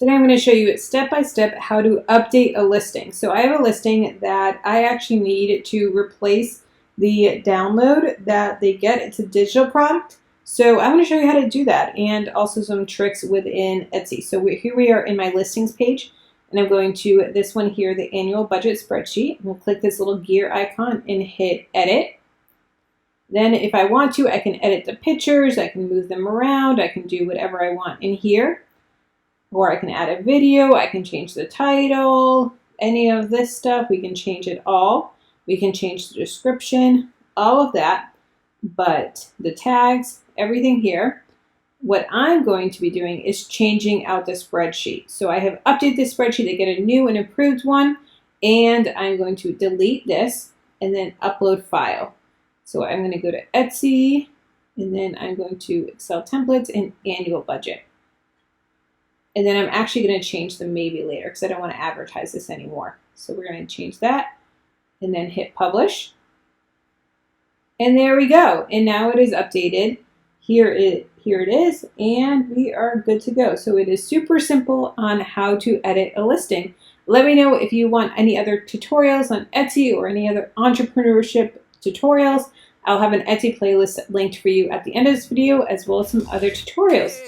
Today I'm going to show you step by step how to update a listing. So I have a listing that I actually need to replace the download that they get. It's a digital product. So I'm going to show you how to do that and also some tricks within Etsy. So here we are in my listings page, and I'm going to this one here, the annual budget spreadsheet. We'll click this little gear icon and hit edit. Then if I want to, I can edit the pictures, I can move them around, I can do whatever I want in here. Or I can add a video, I can change the title, any of this stuff, we can change it all. We can change the description, all of that, but the tags, everything here. What I'm going to be doing is changing out the spreadsheet. So I have updated the spreadsheet to get a new and improved one, and I'm going to delete this and then upload file. So I'm going to go to Etsy, and then I'm going to Excel templates and annual budget. And then I'm actually going to change the maybe later because I don't want to advertise this anymore. So we're going to change that and then hit publish. And there we go. And now it is updated. Here it is, and we are good to go. So it is super simple on how to edit a listing. Let me know if you want any other tutorials on Etsy or any other entrepreneurship tutorials. I'll have an Etsy playlist linked for you at the end of this video, as well as some other tutorials.